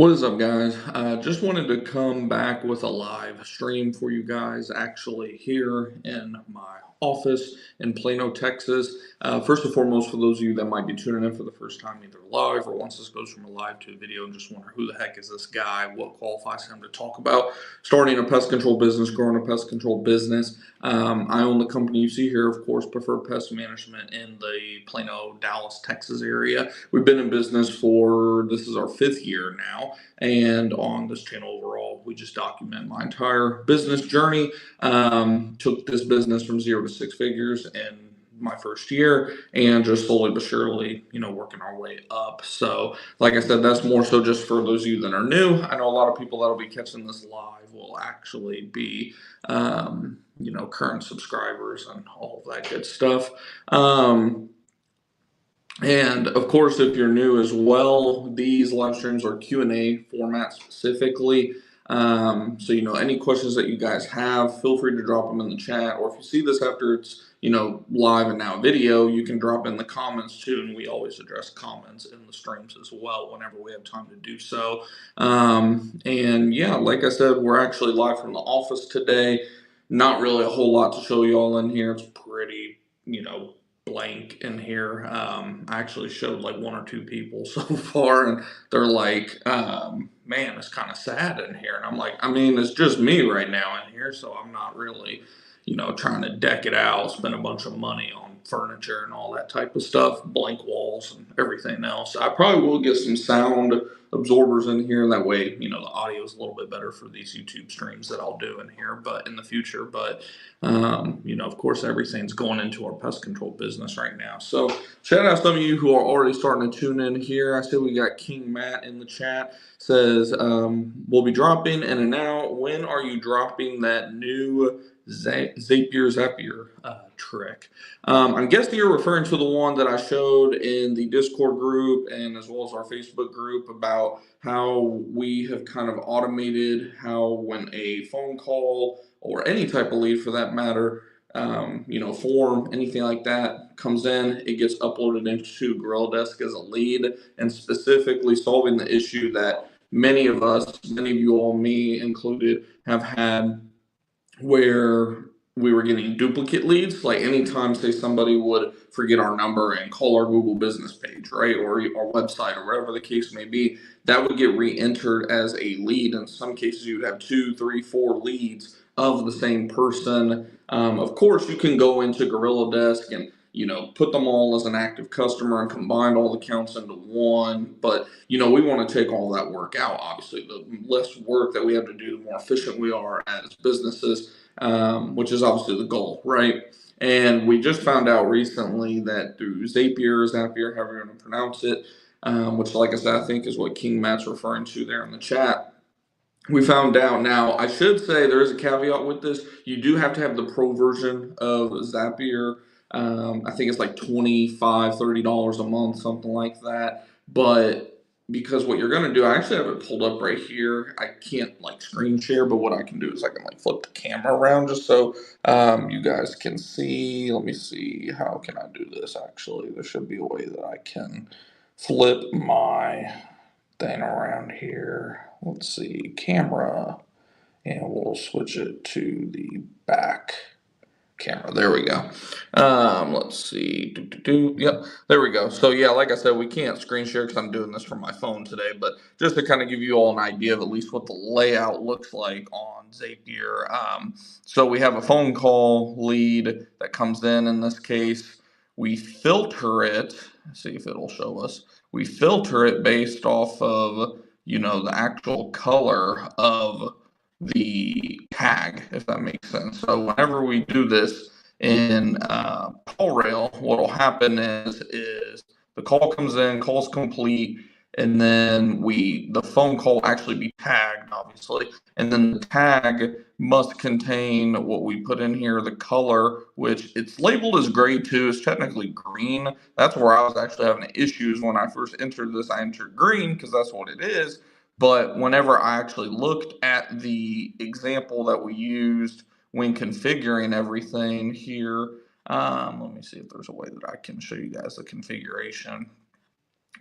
What is up, guys? Just wanted to come back with a live stream for you guys, actually here in my office in Plano, Texas. First and foremost, for those of you that might be tuning in for the first time, either live or once this goes from a live to a video and just wonder who the heck is this guy, what qualifies him to talk about starting a pest control business, growing a pest control business. I own the company you see here, of course, Preferred Pest Management in the Plano, Dallas, Texas area. We've been in business for, this is our 5th year now. And on this channel overall, we just document my entire business journey. Took this business from 0 to 6 figures in my first year, and just slowly but surely, working our way up. So, like I said, that's more so just for those of you that are new. I know a lot of people that'll be catching this live will actually be, current subscribers and all of that good stuff. And of course, if you're new as well, these live streams are Q&A format specifically. So, any questions that you guys have, feel free to drop them in the chat. Or if you see this after it's, live and now video, you can drop in the comments too. And we always address comments in the streams as well whenever we have time to do so. And yeah, like I said, we're actually live from the office today. Not really a whole lot to show you all in here. It's pretty, blank in here. I actually showed like 1 or 2 people so far, and they're like, man, it's kind of sad in here. And I'm like, it's just me right now in here, so I'm not really, trying to deck it out, spend a bunch of money on furniture and all that type of stuff, blank walls and everything else. I probably will get some sound absorbers in here. That way, the audio is a little bit better for these YouTube streams that I'll do in here, but in the future. But of course, everything's going into our pest control business right now. So shout out some of you who are already starting to tune in here. I see we got King Matt in the chat. Says, we'll be dropping in and out. When are you dropping that new zapier trick? I'm guessing you're referring to the one that I showed in the Discord group and as well as our Facebook group about how we have kind of automated how when a phone call or any type of lead for that matter, form, anything like that comes in, it gets uploaded into GorillaDesk as a lead, and specifically solving the issue that many of you all, me included, have had where we were getting duplicate leads. Like anytime, say, somebody would forget our number and call our Google business page, right, or our website or whatever the case may be, that would get re-entered as a lead. In some cases, you would have 2, 3, 4 leads of the same person. Of course, you can go into GorillaDesk and put them all as an active customer and combine all the counts into one. But, we want to take all that work out. Obviously, the less work that we have to do, the more efficient we are as businesses, which is obviously the goal, right? And we just found out recently that through Zapier, however you want to pronounce it, which, like I said, I think is what King Matt's referring to there in the chat. We found out. Now, I should say there is a caveat with this. You do have to have the pro version of Zapier. I think it's like $25, $30 a month, something like that. But because what you're going to do, I actually have it pulled up right here. I can't screen share, but what I can do is I can flip the camera around just so you guys can see. Let me see. How can I do this? Actually, there should be a way that I can flip my thing around here. Let's see, camera, and we'll switch it to the back camera. There we go. Let's see. Yep, there we go. So yeah, like I said, we can't screen share because I'm doing this from my phone today, but just to kind of give you all an idea of at least what the layout looks like on Zapier. So we have a phone call lead that comes in this case. We filter it. See if it'll show us. We filter it based off of, the actual color of the tag, if that makes sense. So whenever we do this in CallRail, what will happen is the call comes in, call's complete, and then the phone call actually be tagged, obviously, and then the tag must contain what we put in here, the color, which it's labeled as gray too. It's technically green. That's where I was actually having issues when I first entered this. I entered green because that's what it is. But whenever I actually looked at the example that we used when configuring everything here, let me see if there's a way that I can show you guys the configuration.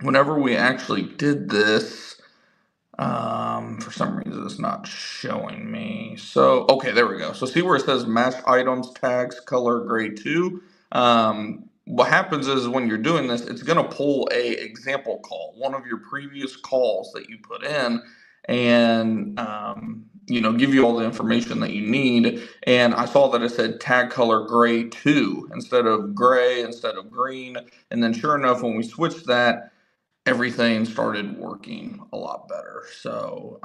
Whenever we actually did this, For some reason it's not showing me. So, okay, there we go. So see where it says match items, tags, color, grade 2? What happens is when you're doing this, it's going to pull a example call, one of your previous calls that you put in, and give you all the information that you need. And I saw that it said tag color gray 2 instead of gray, instead of green. And then sure enough, when we switched that, everything started working a lot better. So,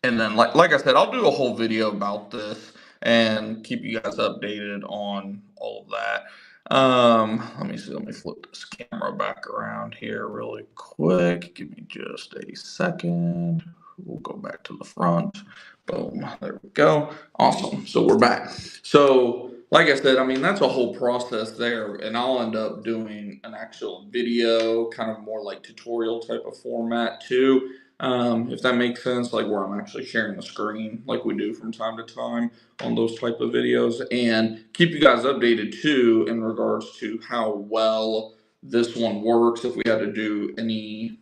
and then like I said, I'll do a whole video about this and keep you guys updated on all of that. Let me see. Let me flip this camera back around here really quick. Give me just a second. We'll go back to the front. Boom. There we go. Awesome. So we're back. So, like I said, I mean, that's a whole process there, and I'll end up doing an actual video, kind of more like tutorial type of format too. If that makes sense, like where I'm actually sharing the screen like we do from time to time on those type of videos, and keep you guys updated too in regards to how well this one works, if we had to do any,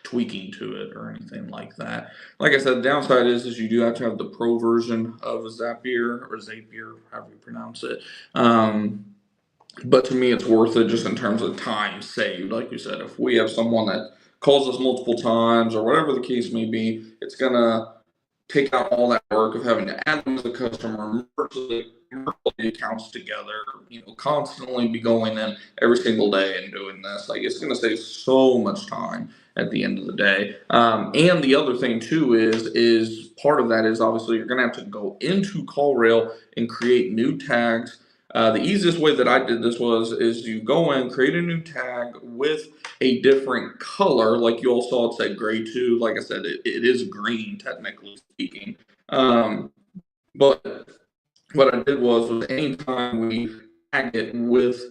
tweaking to it or anything like that. Like I said, the downside is you do have to have the pro version of Zapier or Zapier, however you pronounce it. But to me, it's worth it just in terms of time saved. Like you said, if we have someone that calls us multiple times or whatever the case may be, it's gonna take out all that work of having to add them as a customer, merge the accounts together, constantly be going in every single day and doing this. Like, it's gonna save so much time at the end of the day. And the other thing too is part of that is obviously you're gonna have to go into CallRail and create new tags. The easiest way that I did this is you go in, create a new tag with a different color, like you all saw it said gray 2. Like I said, it is green technically speaking. But what I did was anytime we tag it with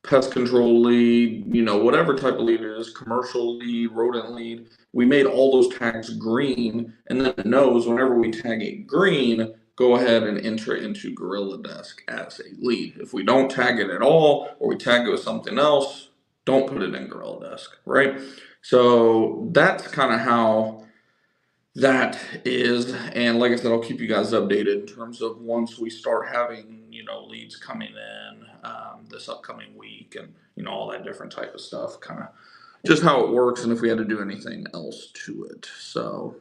pest control lead, whatever type of lead it is, commercial lead, rodent lead, we made all those tags green, and then it knows whenever we tag it green, go ahead and enter it into GorillaDesk as a lead. If we don't tag it at all, or we tag it with something else, don't put it in GorillaDesk, right? So that's kind of how that is. And like I said, I'll keep you guys updated in terms of once we start having, leads coming in this upcoming week, and all that different type of stuff, kind of just how it works, and if we had to do anything else to it. So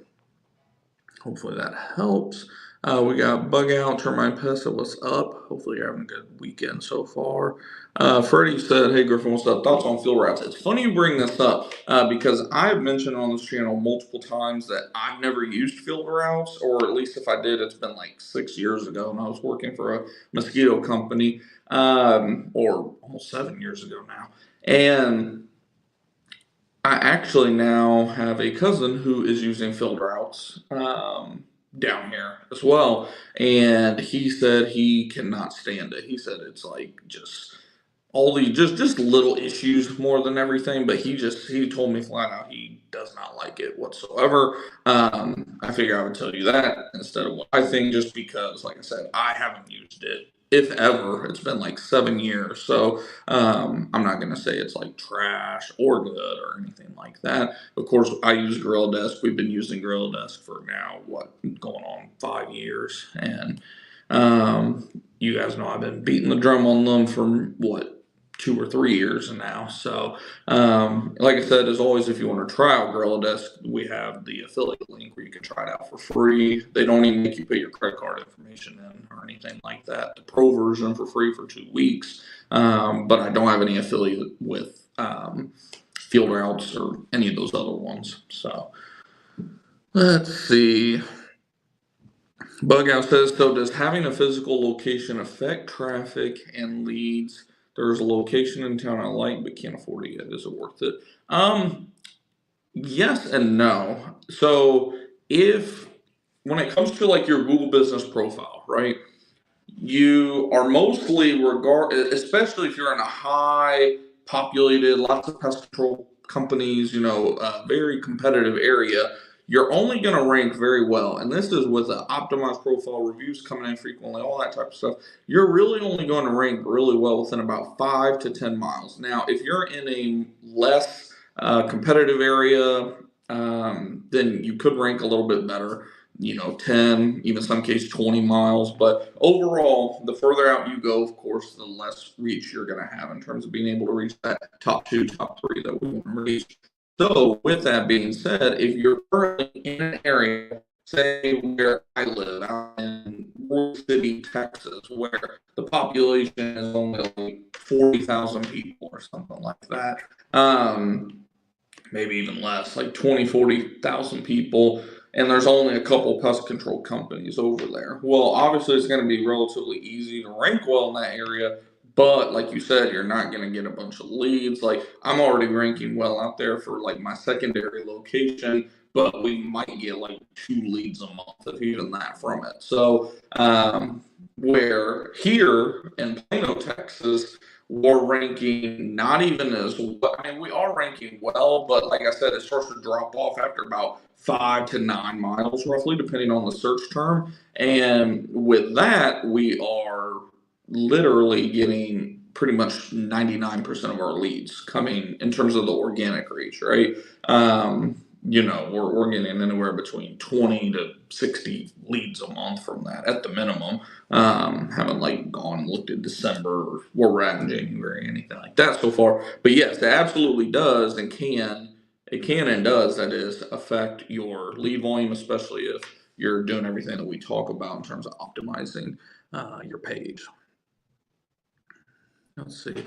hopefully that helps. We got Bug Out, Termite Pest, so what's up? Hopefully you're having a good weekend so far. Freddie said, hey Griffin, what's up? Thoughts on field routes? It's funny you bring this up because I've mentioned on this channel multiple times that I've never used field routes, or at least if I did, it's been like 6 years ago, and I was working for a mosquito company, or almost 7 years ago now. And I actually now have a cousin who is using field routes down here as well, and he said he cannot stand it. He said it's like just all the just little issues more than everything, but he told me flat out he does not like it whatsoever. I figure I would tell you that instead of what I think, just because, like I said, I haven't used it. If ever, it's been like 7 years, so I'm not gonna say it's like trash or good or anything like that. Of course, I use GorillaDesk. We've been using GorillaDesk for now, going on 5 years, and you guys know I've been beating the drum on them for 2 or 3 years now. So, like I said, as always, if you want to try out GorillaDesk, we have the affiliate link where you can try it out for free. They don't even make you put your credit card information in or anything like that. The pro version for free for 2 weeks, but I don't have any affiliate with Field Routes or any of those other ones. So, let's see. Bug Out says, so does having a physical location affect traffic and leads? There's a location in town I like, but can't afford it yet. Is it worth it? Yes and no. So when it comes to like your Google business profile, right? You are mostly especially if you're in a high populated, lots of pest control companies, very competitive area, you're only going to rank very well. And this is with an optimized profile, reviews coming in frequently, all that type of stuff. You're really only going to rank really well within about 5 to 10 miles. Now, if you're in a less competitive area, then you could rank a little bit better. 10, even some case 20 miles. But overall, the further out you go, of course, the less reach you're going to have in terms of being able to reach that top two, top three that we want to reach. So, with that being said, if you're currently in an area, say where I live, out in Rural City, Texas, where the population is only like 40,000 people or something like that, maybe even less, like 20, 40,000 people, and there's only a couple pest control companies over there. Well, obviously, it's going to be relatively easy to rank well in that area, but like you said, you're not going to get a bunch of leads. Like, I'm already ranking well out there for like my secondary location, but we might get like 2 leads a month, if even that, from it. So, where here in Plano, Texas, we're ranking not even as well. I mean, we are ranking well, but like I said, it starts to drop off after about 5 to 9 miles, roughly, depending on the search term. And with that, we are literally getting pretty much 99% of our leads coming in terms of the organic reach, right? We're getting anywhere between 20 to 60 leads a month from that at the minimum. Haven't like gone and looked at December or where we're at in January, anything like that so far. But yes, it absolutely does and can. It can and does, that is, affect your lead volume, especially if you're doing everything that we talk about in terms of optimizing your page. Let's see.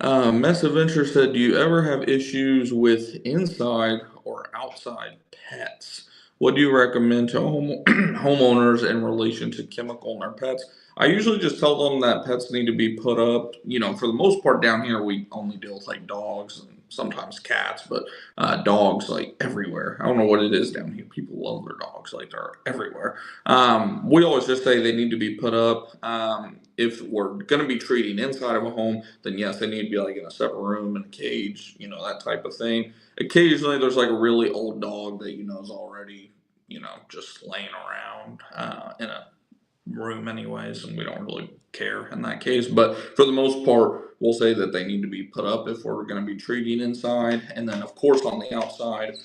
Mess Adventure said, do you ever have issues with inside or outside pets? What do you recommend to homeowners in relation to chemical in their pets? I usually just tell them that pets need to be put up. For the most part down here, we only deal with like dogs and sometimes cats, but dogs like everywhere. I don't know what it is down here. People love their dogs, like they're everywhere. We always just say they need to be put up. If we're going to be treating inside of a home, then yes, they need to be like in a separate room, in a cage, that type of thing. Occasionally, there's like a really old dog that is already, just laying around in a room anyways, and we don't really care in that case. But for the most part, we'll say that they need to be put up if we're going to be treating inside. And then, of course, on the outside,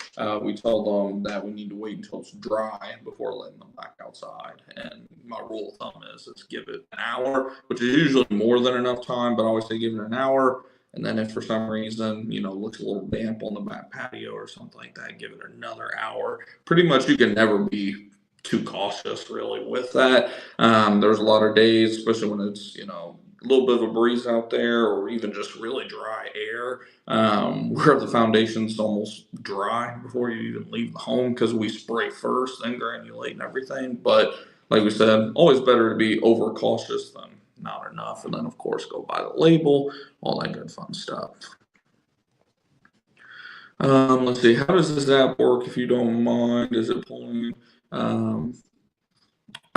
we tell them that we need to wait until it's dry before letting them back outside. And my rule of thumb is give it an hour, which is usually more than enough time, but I always say give it an hour. And then if for some reason, looks a little damp on the back patio or something like that, give it another hour. Pretty much you can never be too cautious really with that. There's a lot of days, especially when it's, a little bit of a breeze out there or even just really dry air, where the foundation's almost dry before you even leave the home because we spray first, then granulate and everything. But like we said, always better to be over cautious than not enough. And then, of course, go by the label, all that good fun stuff. Let's see. How does this app work, if you don't mind? Is it pulling?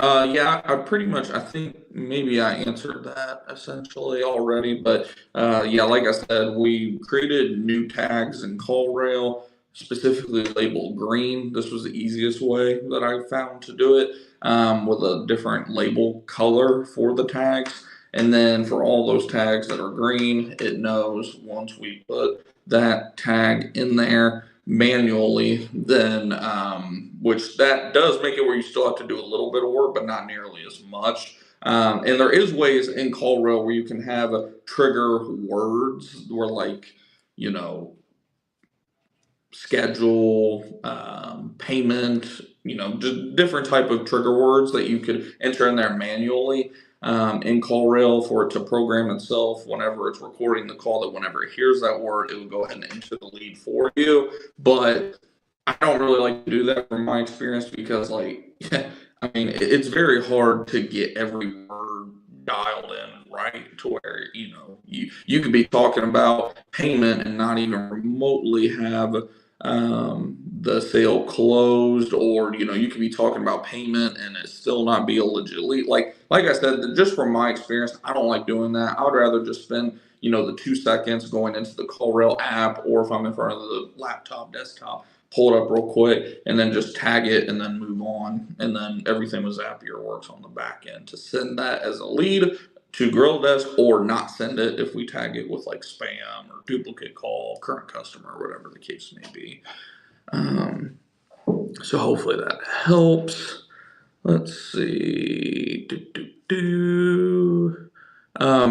Yeah, I think maybe I answered that essentially already, but yeah, like I said, we created new tags in CallRail, specifically labeled green. This was the easiest way that I found to do it, with a different label color for the tags. And then for all those tags that are green, it knows once we put that tag in there manually, then which that does make it where you still have to do a little bit of work, but not nearly as much. And there is ways in CallRail where you can have a trigger words where like, you know, schedule, payment, just different type of trigger words that you could enter in there manually, in CallRail for it to program itself whenever it's recording the call, that whenever it hears that word, it will go ahead and enter the lead for you. But I don't really like to do that from my experience because, like, I mean, it's very hard to get every word dialed in right to where, you could be talking about payment and not even remotely have the sale closed, or you could be talking about payment and it still not be a legit lead. Like I said, just from my experience, I don't like doing that. I would rather just spend the 2 seconds going into the CallRail app, or if I'm in front of the laptop, desktop, pull it up real quick and then just tag it and then move on, and then everything with Zapier works on the back end to send that as a lead to GorillaDesk, or not send it if we tag it with like spam or duplicate call, current customer, or whatever the case may be. Um, so hopefully that helps. Let's see.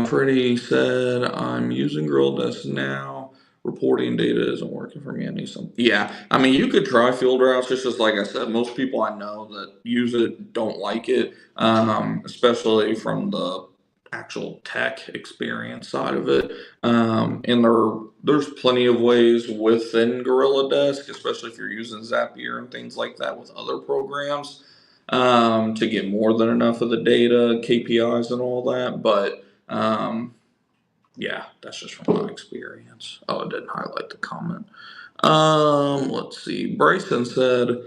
Freddie said, I'm using GorillaDesk now. Reporting data isn't working for me. I need some. Yeah, I mean, you could try field routes. It's just like I said, most people I know that use it don't like it, especially from the actual tech experience side of it. And there's plenty of ways within GorillaDesk, especially if you're using Zapier and things like that with other programs, to get more than enough of the data, KPIs, and all that. But yeah, that's just from my experience. Oh, it didn't highlight the comment. Let's see. Bryson said,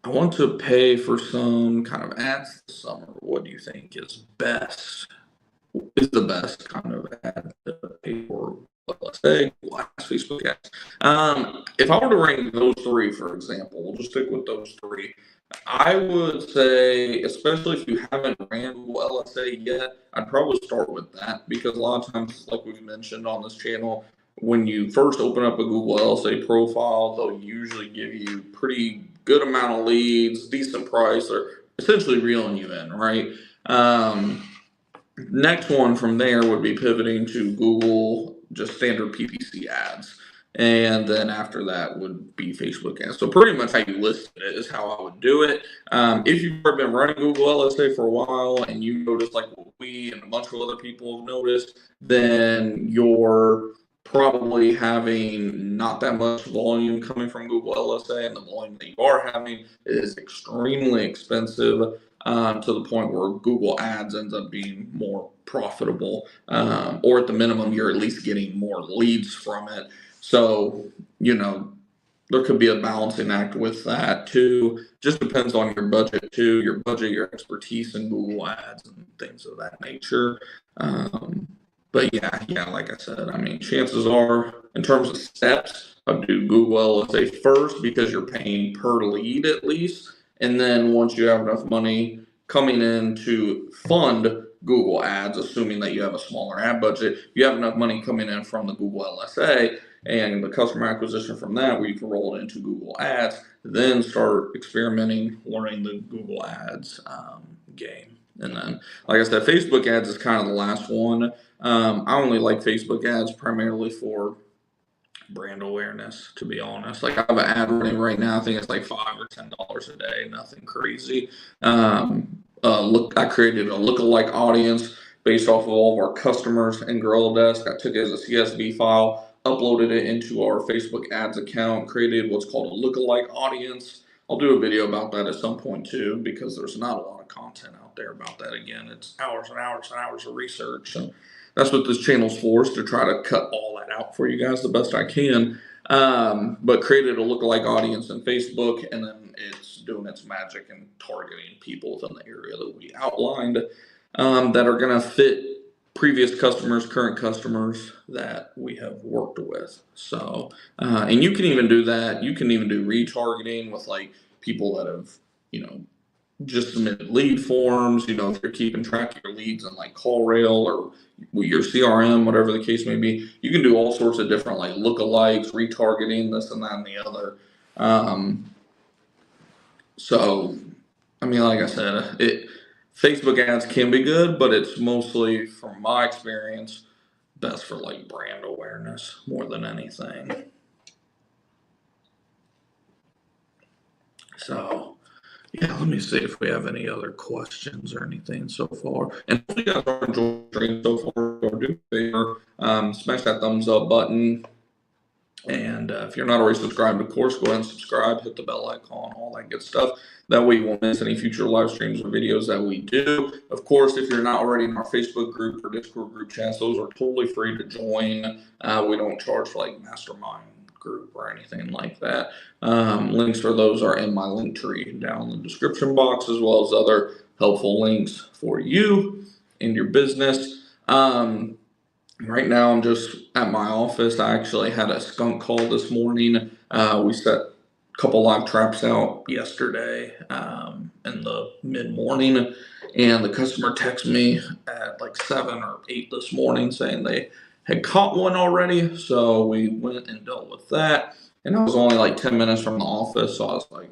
I want to pay for some kind of ads this summer. What do you think is best? Is the best kind of ad to pay for, let's say, Facebook ads. If I were to rank those three, for example, we'll just stick with those three. I would say, especially if you haven't ran Google LSA yet, I'd probably start with that because a lot of times, like we've mentioned on this channel, when you first open up a Google LSA profile, they'll usually give you pretty good amount of leads, decent price. They're essentially reeling you in, right? Next one from there would be pivoting to Google, just standard PPC ads. And then after that would be Facebook ads. So pretty much how you listed it is how I would do it. If you've been running Google LSA for a while and you notice like what we and a bunch of other people have noticed, then you're probably having not that much volume coming from Google LSA, and the volume that you are having is extremely expensive, to the point where Google Ads ends up being more profitable, or at the minimum, you're at least getting more leads from it. So, there could be a balancing act with that too. Just depends on your budget too, your expertise in Google Ads and things of that nature. But yeah, like I said, I mean, chances are, in terms of steps, I'd do Google LSA first because you're paying per lead at least. And then once you have enough money coming in to fund Google Ads, assuming that you have a smaller ad budget, you have enough money coming in from the Google LSA and the customer acquisition from that where you can roll it into Google Ads, then start experimenting, learning the Google Ads game. And then, like I said, Facebook ads is kind of the last one. I only like Facebook ads primarily for brand awareness, to be honest. Like I have an ad running right now. I think it's like $5 or $10 a day, nothing crazy. I created a lookalike audience based off of all of our customers in GorillaDesk. I took it as a CSV file, uploaded it into our Facebook ads account, created what's called a lookalike audience. I'll do a video about that at some point too, because there's not a lot of content out there about that. Again, it's hours and hours and hours of research, and that's what this channel's for, is to try to cut all that out for you guys the best I can. But created a lookalike audience in Facebook, and then it's doing its magic and targeting people within the area that we outlined, that are going to fit previous customers, current customers that we have worked with. So, and you can even do that. You can even do retargeting with like people that have, just submitted lead forms. If you're keeping track of your leads in like CallRail or your CRM, whatever the case may be, you can do all sorts of different like lookalikes, retargeting, this and that and the other. So, I mean, like I said, Facebook ads can be good, but it's mostly, from my experience, best for like brand awareness more than anything. So, yeah, let me see if we have any other questions or anything so far. And if you guys are enjoying the stream so far, do me a favor, smash that thumbs up button. And if you're not already subscribed, of course, go ahead and subscribe, hit the bell icon, all that good stuff. That way you won't miss any future live streams or videos that we do. Of course, if you're not already in our Facebook group or Discord group chats, those are totally free to join. We don't charge for like mastermind group or anything like that. Links for those are in my LinkTree down in the description box, as well as other helpful links for you and your business. Right now I'm just at my office. I actually had a skunk call this morning. We set a couple live traps out yesterday, in the mid-morning, and the customer texted me at like 7 or 8 this morning saying they had caught one already. So we went and dealt with that. and I was only like 10 minutes from the office, so I was like,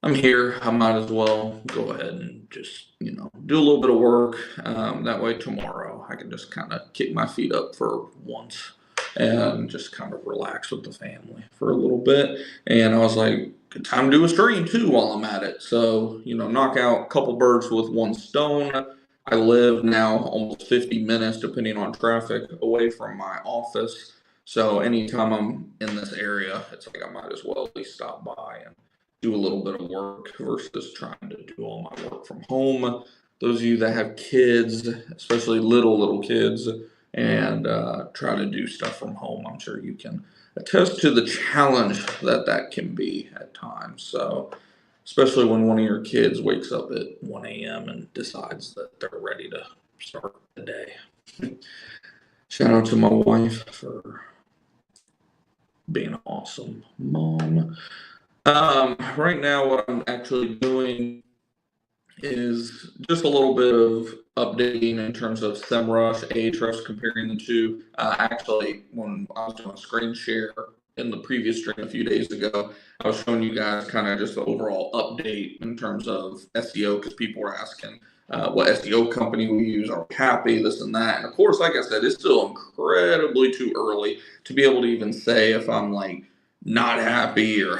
I'm here. I might as well go ahead and just, do a little bit of work. That way tomorrow I can just kind of kick my feet up for once and just kind of relax with the family for a little bit. And I was like, good time to do a stream too while I'm at it. So, knock out a couple birds with one stone. I live now almost 50 minutes, depending on traffic, away from my office. So anytime I'm in this area, it's like I might as well at least stop by and do a little bit of work versus trying to do all my work from home. Those of you that have kids, especially little kids, and try to do stuff from home, I'm sure you can attest to the challenge that can be at times. So, especially when one of your kids wakes up at 1 a.m. and decides that they're ready to start the day. Shout out to my wife for being an awesome mom. Right now, what I'm actually doing is just a little bit of updating in terms of SEMrush, Ahrefs, comparing the two. Actually, when I was doing a screen share in the previous stream a few days ago, I was showing you guys kind of just the overall update in terms of SEO, because people were asking what SEO company we use, are we happy, this and that. And of course, like I said, it's still incredibly too early to be able to even say if I'm like not happy or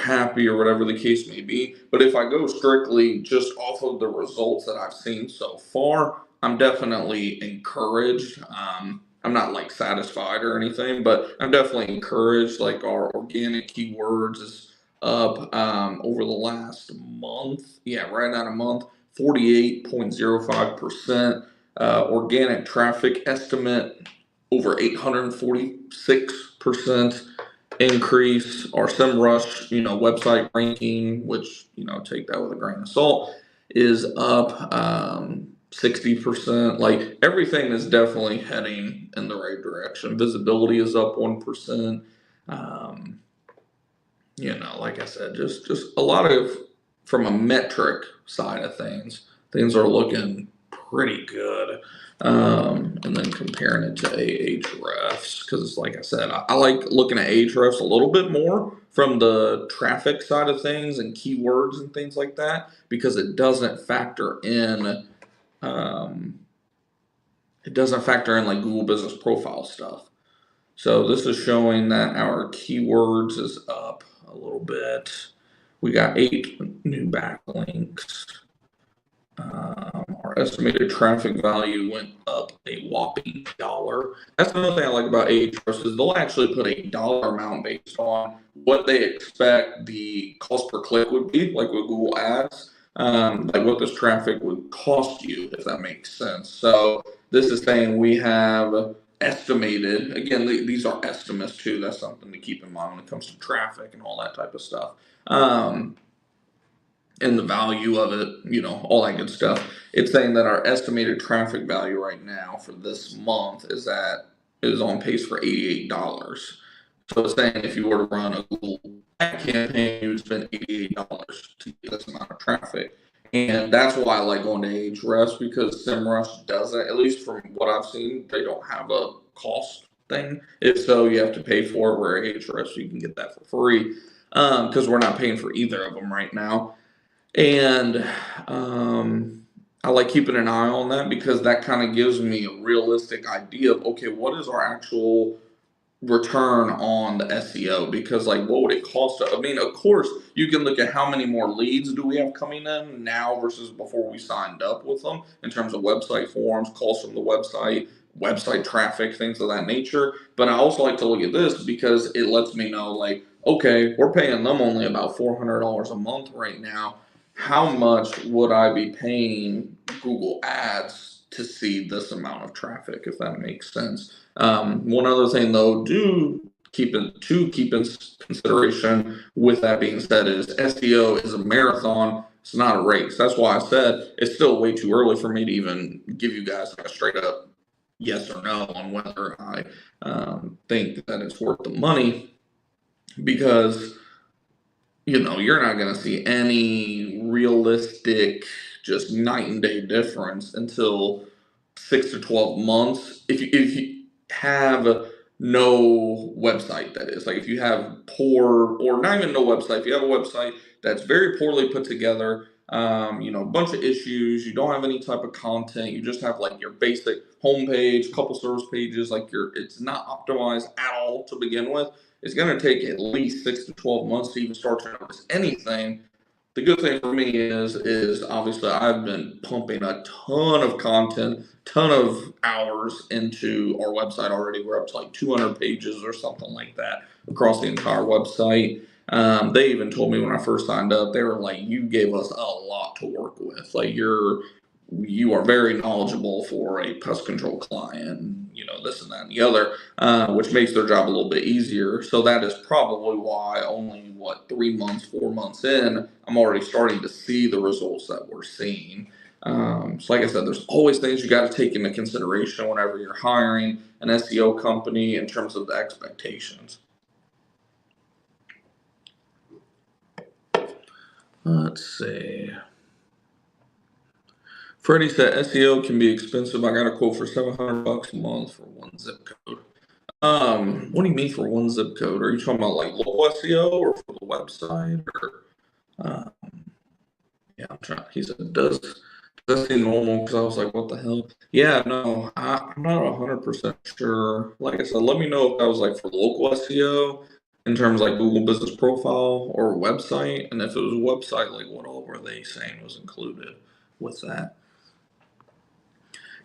whatever the case may be. But if I go strictly just off of the results that I've seen so far, I'm definitely encouraged. I'm not like satisfied or anything, but I'm definitely encouraged. Like our organic keywords is up over the last month. Yeah, right at a month, 48.05%. Organic traffic estimate over 846% increase. Our SEMrush, website ranking, which, take that with a grain of salt, is up 60%. Like everything is definitely heading in the right direction. Visibility is up 1%. Like I said, just a lot of, from a metric side of things are looking pretty good. And then comparing it to Ahrefs, because like I said, I like looking at Ahrefs a little bit more from the traffic side of things and keywords and things like that, because it doesn't factor in like Google Business Profile stuff. So this is showing that our keywords is up a little bit. We got 8 new backlinks. Our estimated traffic value went up a whopping $1. That's another thing I like about Ahrefs, is they'll actually put a dollar amount based on what they expect the cost per click would be, like with Google Ads, like what this traffic would cost you, if that makes sense. So this is saying we have estimated, again, these are estimates too. That's something to keep in mind when it comes to traffic and all that type of stuff. And the value of it, all that good stuff. It's saying that our estimated traffic value right now for this month is on pace for $88. So it's saying if you were to run a Google ad campaign, you would spend $88 to get this amount of traffic. And that's why I like going to Ahrefs, because SEMrush doesn't, at least from what I've seen, they don't have a cost thing. If so, you have to pay for it, where Ahrefs, you can get that for free, because we're not paying for either of them right now. And I like keeping an eye on that, because that kind of gives me a realistic idea of, okay, what is our actual return on the SEO? Because like, what would it cost us? I mean, of course, you can look at how many more leads do we have coming in now versus before we signed up with them, in terms of website forms, calls from the website traffic, things of that nature. But I also like to look at this, because it lets me know, like, okay, we're paying them only about $400 a month right now. How much would I be paying Google Ads to see this amount of traffic, if that makes sense? One other thing, though, keep in consideration with that being said, is SEO is a marathon. It's not a race. That's why I said it's still way too early for me to even give you guys like a straight up yes or no on whether I think that it's worth the money, because you're not going to see any realistic, just night and day difference until 6 to 12 months. If you have no website, that is. Like if you have poor, or not even no website, if you have a website that's very poorly put together, a bunch of issues, you don't have any type of content, you just have like your basic homepage, couple service pages, like it's not optimized at all to begin with. It's going to take at least 6 to 12 months to even start to notice anything. The good thing for me is obviously I've been pumping a ton of content, ton of hours into our website already. We're up to like 200 pages or something like that across the entire website. They even told me when I first signed up, they were like, "You gave us a lot to work with. Like you are very knowledgeable for a pest control client, this and that and the other, which makes their job a little bit easier." So that is probably why only 3 months, 4 months in, I'm already starting to see the results that we're seeing. So like I said, there's always things you got to take into consideration whenever you're hiring an SEO company in terms of the expectations. Let's see. Freddie said SEO can be expensive. I got a quote for $700 a month for one zip code. What do you mean for one zip code? Are you talking about like local SEO or for the website? Or yeah, I'm trying. He said, does that seem normal? Because I was like, what the hell? Yeah, no, I'm not 100% sure. Like I said, let me know if that was like for local SEO in terms of like Google Business Profile or website, and if it was a website, like what all were they saying was included with that?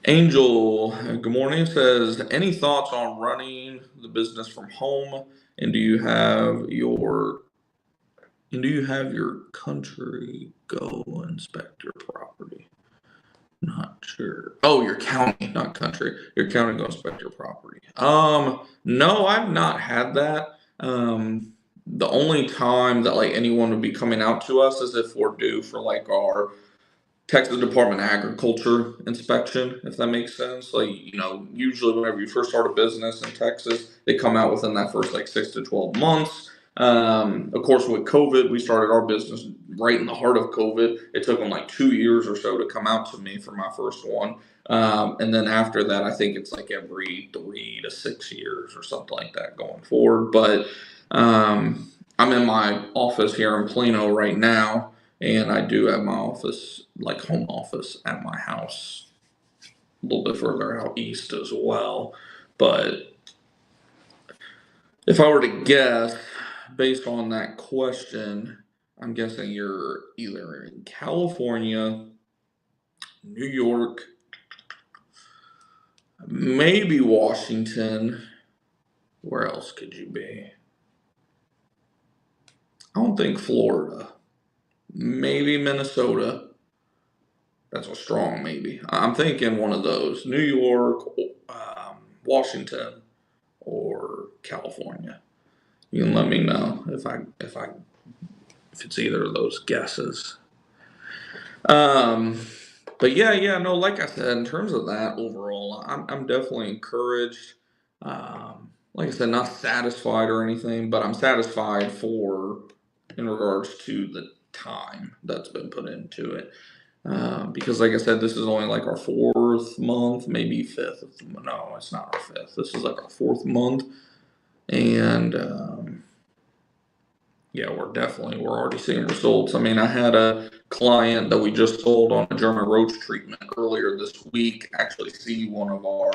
Angel, good morning, says, any thoughts on running the business from home? And do you have your country go inspect your property? Not sure. Oh, your county, not country. Your county go inspect your property. No, I've not had that. The only time that like anyone would be coming out to us is if we're due for like our Texas Department of Agriculture inspection, if that makes sense. Like, usually whenever you first start a business in Texas, they come out within that first like 6 to 12 months. Of course, with COVID, we started our business right in the heart of COVID. It took them like 2 years or so to come out to me for my first one. And then after that, I think it's like every 3 to 6 years or something like that going forward. But I'm in my office here in Plano right now. And I do have my office, like home office at my house, a little bit further out east as well. But if I were to guess, based on that question, I'm guessing you're either in California, New York, maybe Washington. Where else could you be? I don't think Florida. Maybe Minnesota. That's a strong maybe. I'm thinking one of those. New York, Washington, or California. You can let me know if it's either of those guesses. But yeah, no, like I said, in terms of that overall, I'm definitely encouraged. Like I said, not satisfied or anything, but I'm satisfied in regards to the time that's been put into it. Because like I said, this is only like our 4th month, maybe 5th. No, it's not our 5th. This is like our 4th month. And yeah, we're already seeing results. I mean, I had a client that we just sold on a German roach treatment earlier this week actually see one of our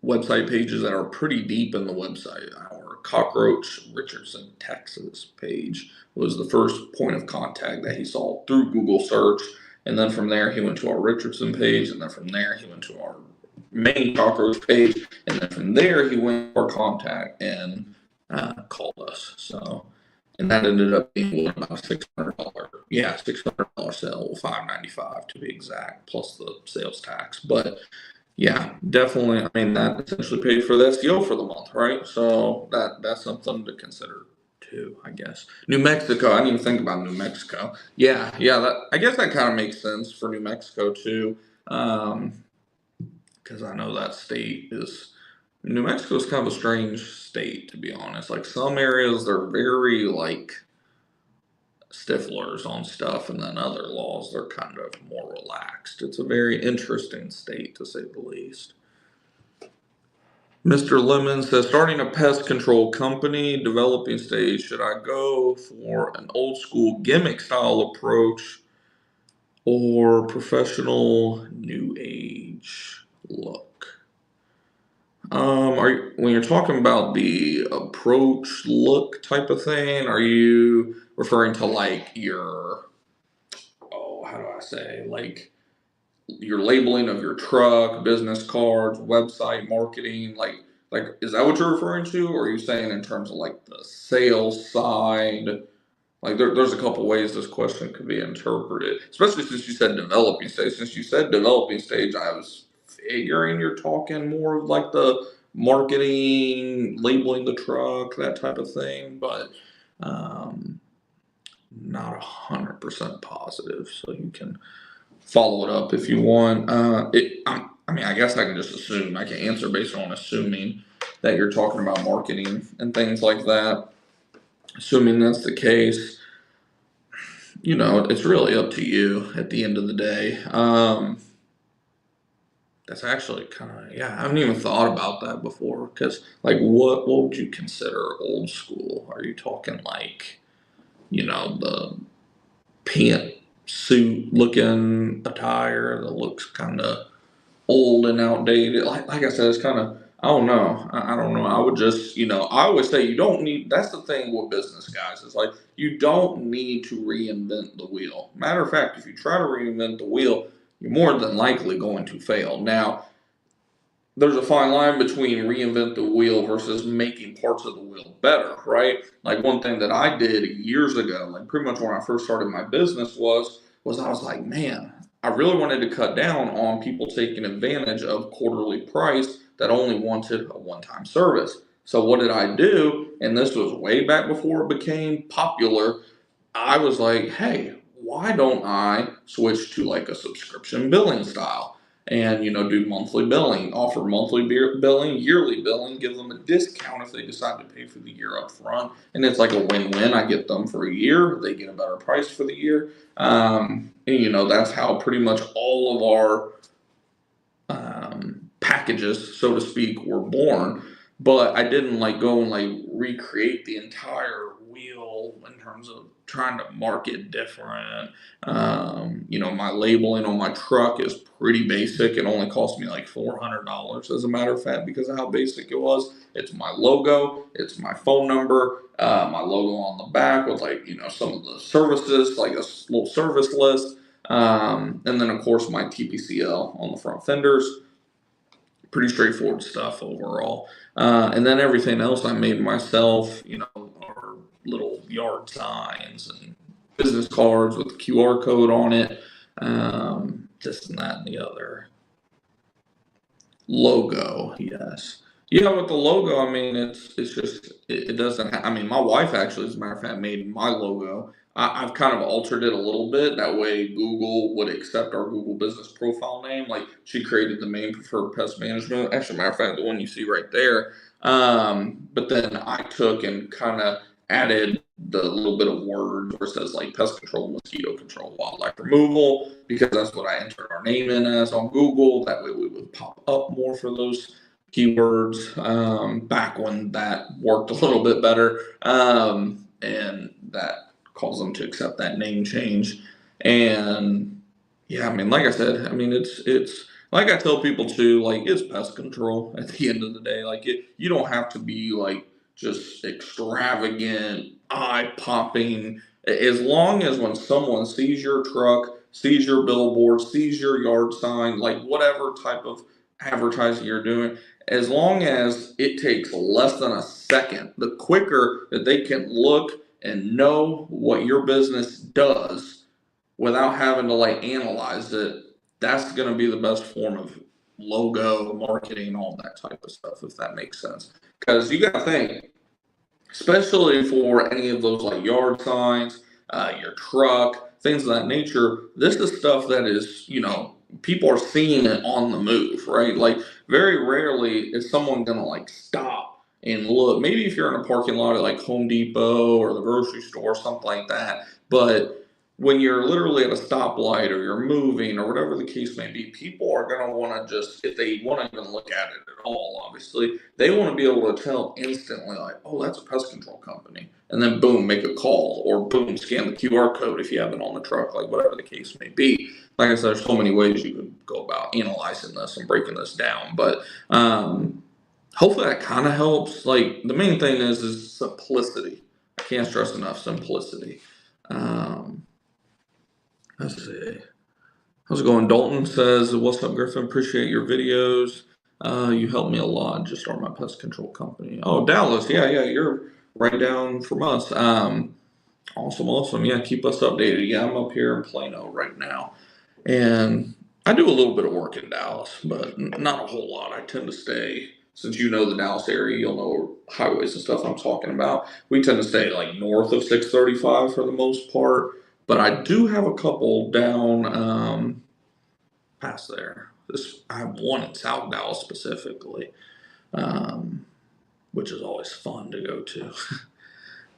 website pages that are pretty deep in the website. Our Cockroach Richardson, Texas page was the first point of contact that he saw through Google search. And then from there, he went to our Richardson page. And then from there, he went to our main cockroach page. And then from there, he went to our contact and called us. So, and that ended up being about $600 sale, $595 to be exact, plus the sales tax. But yeah, definitely. I mean, that essentially paid for the SEO for the month, right? So that's something to consider too, I guess. New Mexico, I didn't even think about New Mexico. Yeah, I guess that kind of makes sense for New Mexico too, because I know that New Mexico is kind of a strange state, to be honest. Like some areas, they're very like stiflers on stuff, and then other laws, they're kind of more relaxed. It's a very interesting state, to say the least. Mr. Lemon says, starting a pest control company, developing stage, should I go for an old school gimmick style approach or professional new age look? When you're talking about the approach look type of thing, are you referring to like your, oh, how do I say, like your labeling of your truck, business cards, website marketing, like is that what you're referring to, or are you saying in terms of like the sales side? Like there's a couple ways this question could be interpreted, especially since you said developing stage. Since you said developing stage, I was figuring you're talking more of like the marketing, labeling the truck, that type of thing, but um, not 100% positive. So you can follow it up if you want. I mean, I guess I can just assume. I can answer based on assuming that you're talking about marketing and things like that. Assuming that's the case, it's really up to you at the end of the day. That's actually kind of, yeah, I haven't even thought about that before. Because, like, what would you consider old school? Are you talking like, the pantsuit looking attire that looks kind of old and outdated? Like I said, it's kind of, I don't know. I don't know. I would just, I always say you don't need. That's the thing with business, guys. It's like you don't need to reinvent the wheel. Matter of fact, if you try to reinvent the wheel, you're more than likely going to fail. Now, there's a fine line between reinvent the wheel versus making parts of the wheel better, right? Like one thing that I did years ago, like pretty much when I first started my business was I was like, man, I really wanted to cut down on people taking advantage of quarterly price that only wanted a one-time service. So what did I do? And this was way back before it became popular. I was like, hey, why don't I switch to like a subscription billing style? And do monthly billing, offer monthly billing, yearly billing, give them a discount if they decide to pay for the year up front, and it's like a win-win. I get them for a year, they get a better price for the year, and that's how pretty much all of our packages, so to speak, were born. But I didn't like go and like recreate the entire wheel in terms of trying to market different. My labeling on my truck is pretty basic. It only cost me like $400, as a matter of fact, because of how basic it was. It's my logo, it's my phone number, my logo on the back with like some of the services, like a little service list, and then of course my TPCL on the front fenders. Pretty straightforward stuff overall. And then everything else I made myself, our little yard signs and business cards with the QR code on it, this and that and the other. Logo, yes. Yeah, with the logo, I mean, it's just it doesn't. I mean, my wife actually, as a matter of fact, made my logo. I've kind of altered it a little bit. That way, Google would accept our Google Business Profile name. Like she created the main preferred pest management. Actually, matter of fact, the one you see right there. But then I took and kind of added the little bit of words where it says like pest control, mosquito control, wildlife removal, because that's what I entered our name in as on Google. That way we would pop up more for those keywords, back when that worked a little bit better. And that caused them to accept that name change. And yeah, I mean, like I said, I mean, it's like I tell people too, like it's pest control at the end of the day. Like you don't have to be like just extravagant, eye popping. As long as when someone sees your truck, sees your billboard, sees your yard sign, like whatever type of advertising you're doing, as long as it takes less than a second, the quicker that they can look and know what your business does without having to like analyze it, that's going to be the best form of logo marketing, all that type of stuff, if that makes sense. Because you got to think, especially for any of those like yard signs, your truck, things of that nature. This is stuff that is, people are seeing it on the move, right? Like very rarely is someone gonna like stop and look. Maybe if you're in a parking lot at like Home Depot or the grocery store, something like that. But when you're literally at a stoplight or you're moving or whatever the case may be, people are going to want to just, if they want to even look at it at all, obviously, they want to be able to tell instantly, like, oh, that's a pest control company. And then boom, make a call, or boom, scan the QR code if you have it on the truck, like whatever the case may be. Like I said, there's so many ways you could go about analyzing this and breaking this down. But hopefully that kind of helps. Like the main thing is simplicity. I can't stress enough simplicity. Let's see. How's it going? Dalton says, "What's up, Griffin? Appreciate your videos. You helped me a lot. Just start my pest control company." Oh, Dallas. Yeah, you're right down from us. Awesome. Yeah, keep us updated. Yeah, I'm up here in Plano right now, and I do a little bit of work in Dallas, but not a whole lot. I tend to stay, since you know the Dallas area, you'll know highways and stuff I'm talking about. We tend to stay like north of 635 for the most part, but I do have a couple down past there. I have one in South Dallas specifically, which is always fun to go to.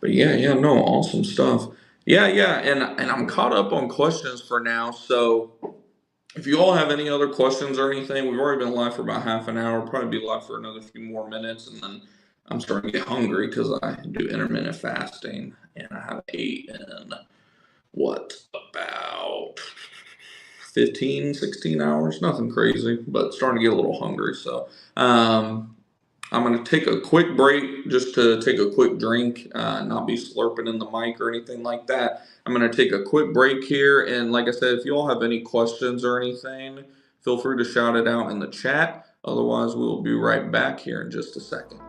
But yeah, no, awesome stuff. Yeah, and I'm caught up on questions for now. So if you all have any other questions or anything, we've already been live for about half an hour. Probably be live for another few more minutes, and then I'm starting to get hungry because I do intermittent fasting, and I have ate in about 15, 16 hours. Nothing crazy, but starting to get a little hungry. So I'm going to take a quick break just to take a quick drink, not be slurping in the mic or anything like that. I'm going to take a quick break here. And like I said, if you all have any questions or anything, feel free to shout it out in the chat. Otherwise, we'll be right back here in just a second.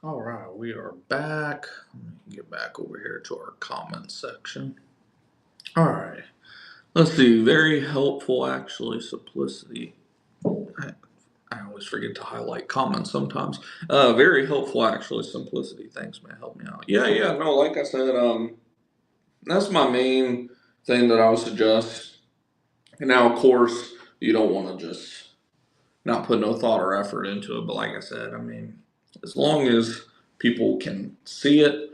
All right, we are back. Let me get back over here to our comments section. All right, let's see. Very helpful, actually. Simplicity. I always forget to highlight comments sometimes. Very helpful, actually. Simplicity. Thanks, man. Help me out. Yeah. No, like I said, that's my main thing that I would suggest. And now, of course, you don't want to just not put no thought or effort into it. But like I said, I mean, as long as people can see it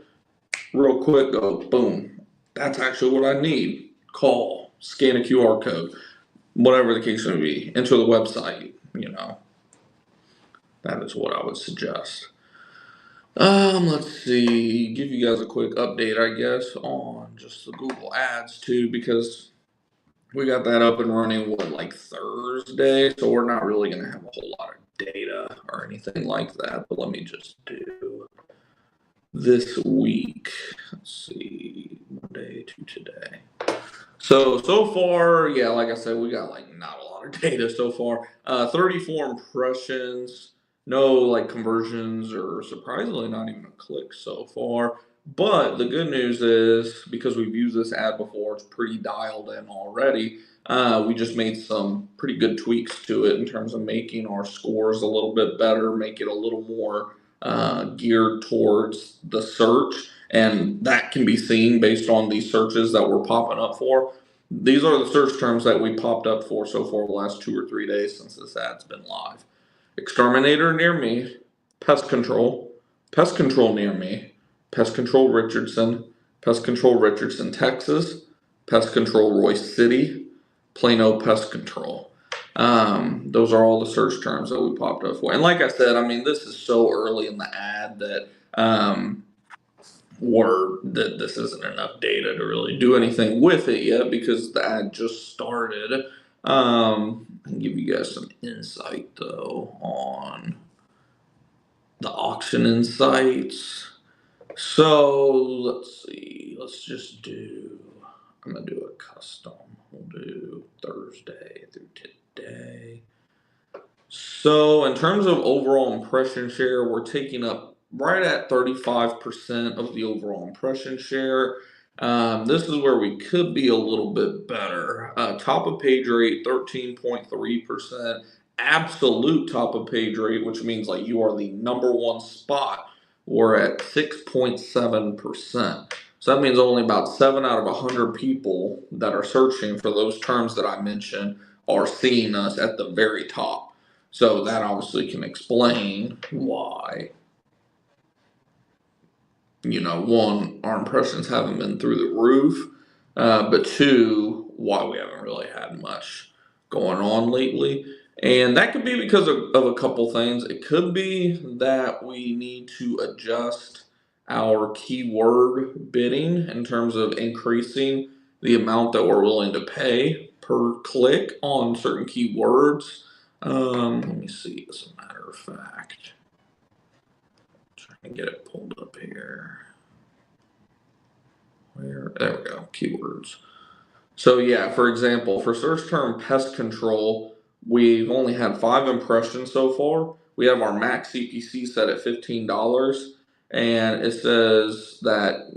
real quick, go boom. That's actually what I need. Call, scan a QR code, whatever the case may be. Enter the website. That is what I would suggest. Let's see. Give you guys a quick update, I guess, on just the Google Ads too, because we got that up and running like Thursday, so we're not really gonna have a whole lot of data or anything like that. But let me just do this week. Let's see, Monday to today. So far, yeah, like I said, we got like not a lot of data so far. 34 impressions, no like conversions or surprisingly not even a click so far. But the good news is because we've used this ad before, it's pretty dialed in already. We just made some pretty good tweaks to it in terms of making our scores a little bit better, make it a little more geared towards the search. And that can be seen based on these searches that we're popping up for. These are the search terms that we popped up for so far the last 2 or 3 days since this ad's been live. Exterminator near me, pest control near me, pest control Richardson, Texas, pest control Royce City, Plano pest control. Those are all the search terms that we popped up for. And like I said, I mean, this is so early in the ad that this isn't enough data to really do anything with it yet because the ad just started. I can give you guys some insight though on the auction insights. So let's see. I'm gonna do a custom. We'll do Thursday through day. So in terms of overall impression share, we're taking up right at 35% of the overall impression share. This is where we could be a little bit better. Top of page rate, 13.3%. Absolute top of page rate, which means like you are the number one spot, we're at 6.7%. So that means only about 7 out of 100 people that are searching for those terms that I mentioned are seeing us at the very top. So that obviously can explain why, one, our impressions haven't been through the roof, but two, why we haven't really had much going on lately. And that could be because of a couple things. It could be that we need to adjust our keyword bidding in terms of increasing the amount that we're willing to pay per click on certain keywords. Let me see, as a matter of fact. Trying to get it pulled up here. There we go, keywords. So yeah, for example, for search term pest control, we've only had 5 impressions so far. We have our max CPC set at $15, and it says that,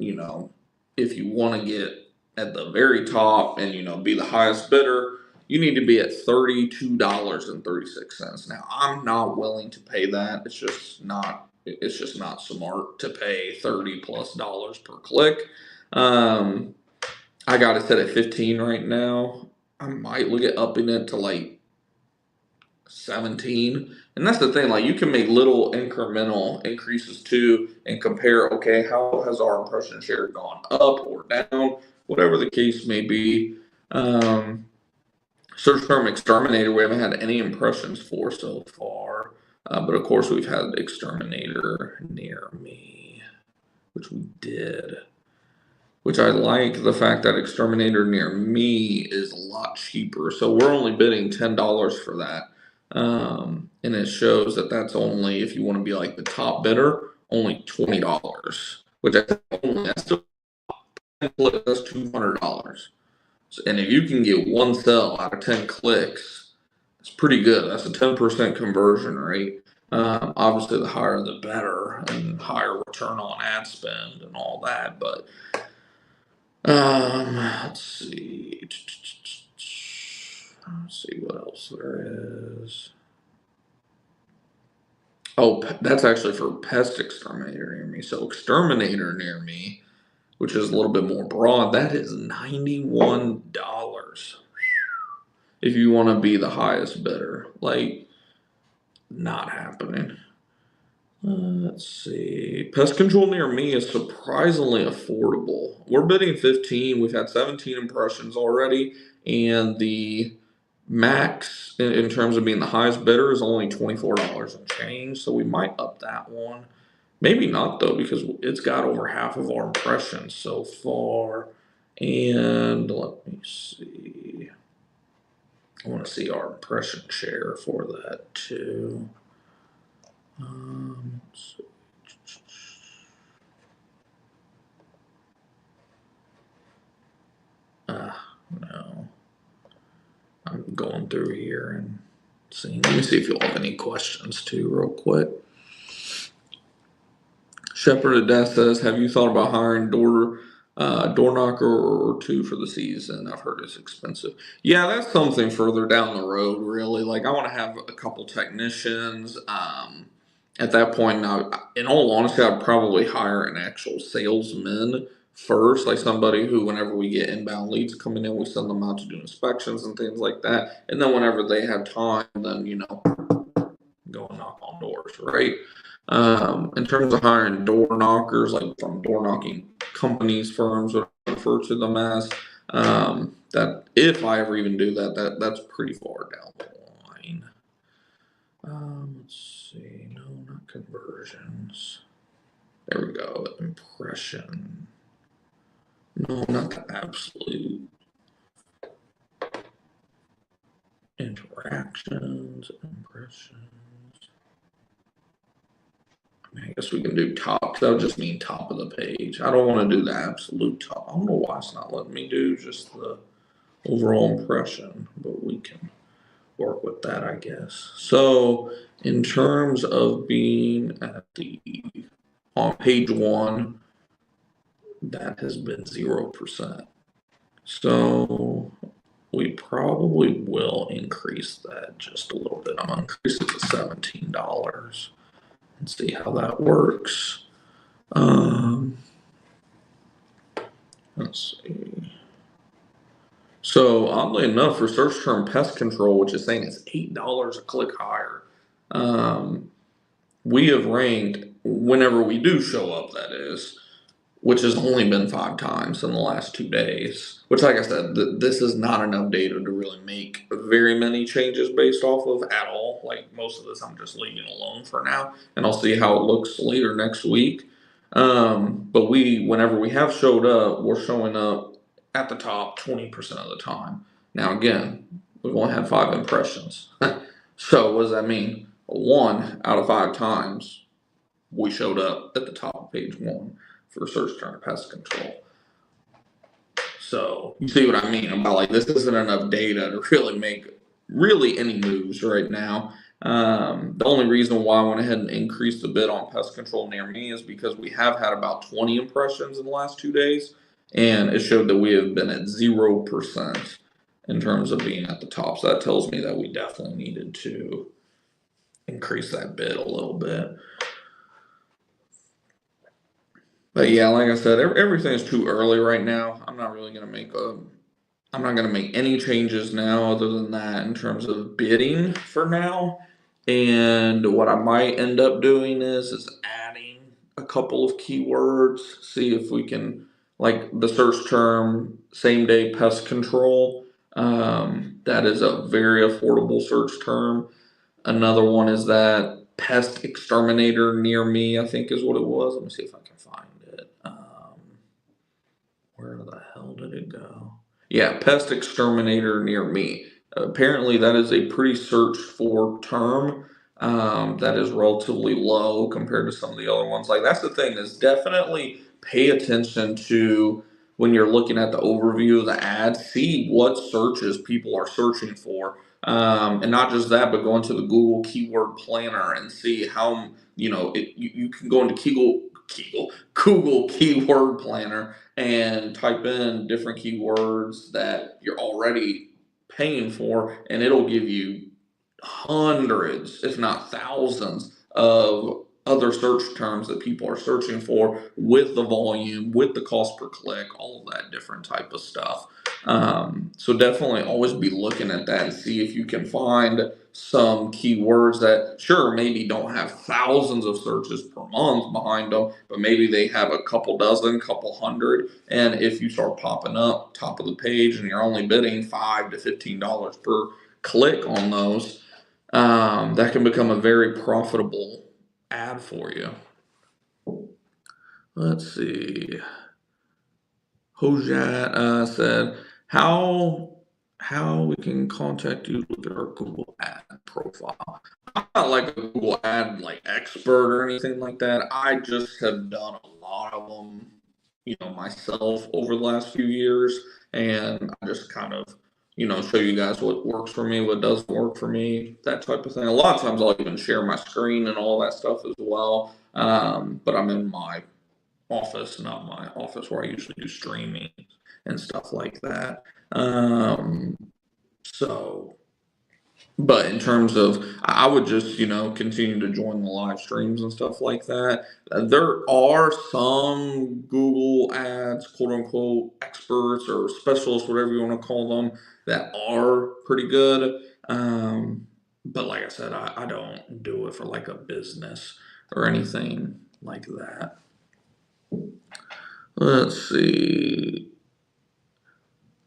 if you want to get at the very top and, be the highest bidder, you need to be at $32.36. Now, I'm not willing to pay that. It's just not smart to pay $30+ per click. I got it set at 15 right now. I might look at upping it to like 17. And that's the thing, like you can make little incremental increases too and compare, okay, how has our impression share gone up or down, whatever the case may be. Search term exterminator, we haven't had any impressions for so far. But of course we've had exterminator near me, which we did. Which I like the fact that exterminator near me is a lot cheaper. So we're only bidding $10 for that. And it shows that that's only, if you want to be like the top bidder, only $20. Which I think that's still that's $200. So, and if you can get one sell out of 10 clicks, it's pretty good. That's a 10% conversion rate. Obviously, the higher the better, and higher return on ad spend and all that. But let's see. Let's see what else there is. Oh, that's actually for pest exterminator near me. So exterminator near me, which is a little bit more broad, that is $91. If you want to be the highest bidder, like not happening. Let's see. Pest control near me is surprisingly affordable. We're bidding 15. We've had 17 impressions already, and the max in terms of being the highest bidder is only $24 and change. So we might up that one. Maybe not though, because it's got over half of our impressions so far. And let me see. I want to see our impression share for that too. Let's see. No. I'm going through here and seeing. Let me see if you'll have any questions too, real quick. Shepherd of Death says, "Have you thought about hiring door knocker or two for the season? I've heard it's expensive." Yeah, that's something further down the road. Really, like I want to have a couple technicians. At that point, now, in all honesty, I'd probably hire an actual salesman first, like somebody who, whenever we get inbound leads coming in, we send them out to do inspections and things like that. And then whenever they have time, then go and knock on doors, right? In terms of hiring door knockers, like from door knocking companies, firms, what I refer to them as, that if I ever even do that's pretty far down the line. Let's see, no, not conversions. There we go, impression. No, not the absolute. Interactions, impressions. I guess we can do top. That would just mean top of the page. I don't want to do the absolute top. I don't know why it's not letting me do just the overall impression, but we can work with that, I guess. So in terms of being at on page 1, that has been 0%. So we probably will increase that just a little bit. I'm gonna increase it to $17 and see how that works. Let's see. So oddly enough, for search term pest control, which is saying it's $8 a click higher, we have ranked whenever we do show up. That is, which has only been 5 times in the last 2 days. Which, like I said, this is not enough data to really make very many changes based off of at all. Like most of this, I'm just leaving alone for now, and I'll see how it looks later next week. But whenever we have showed up, we're showing up at the top 20% of the time. Now, again, we've only had 5 impressions. So, what does that mean? 1 out of 5 times we showed up at the top of page 1 for search term pest control. So you see what I mean about like this isn't enough data to really make any moves right now. The only reason why I went ahead and increased a bit on pest control near me is because we have had about 20 impressions in the last 2 days, and it showed that we have been at 0% in terms of being at the top. So that tells me that we definitely needed to increase that bit a little bit. But yeah, like I said, everything is too early right now. I'm not really gonna make any changes now other than that in terms of bidding for now. And what I might end up doing is adding a couple of keywords, see if we can like the search term same day pest control. That is a very affordable search term. Another one is that pest exterminator near me, I think is what it was. Let me see if I can find it. Where the hell did it go? Yeah, pest exterminator near me. Apparently, that is a pretty searched for term. That is relatively low compared to some of the other ones. Like that's the thing is definitely pay attention to when you're looking at the overview of the ad. See what searches people are searching for, and not just that, but go into the Google Keyword Planner and see how you can go into Google Keyword Planner and type in different keywords that you're already paying for, and it'll give you hundreds, if not thousands, of other search terms that people are searching for with the volume, with the cost per click, all of that different type of stuff. So definitely always be looking at that and see if you can find some keywords that sure maybe don't have thousands of searches per month behind them, but maybe they have a couple dozen, couple hundred. And if you start popping up top of the page and you're only bidding $5 to $15 per click on those, that can become a very profitable ad for you. Let's see. Hojat said, how we can contact you with our Google ad profile. I'm not like a Google ad like expert or anything like that. I just have done a lot of them, myself over the last few years, and I just kind of, show you guys what works for me, what doesn't work for me, that type of thing. A lot of times I'll even share my screen and all that stuff as well. But I'm in my office, not my office where I usually do streaming and stuff like that. So, but in terms of, I would just, continue to join the live streams and stuff like that. There are some Google ads, quote unquote, experts or specialists, whatever you want to call them, that are pretty good. But like I said, I don't do it for like a business or anything like that. Let's see.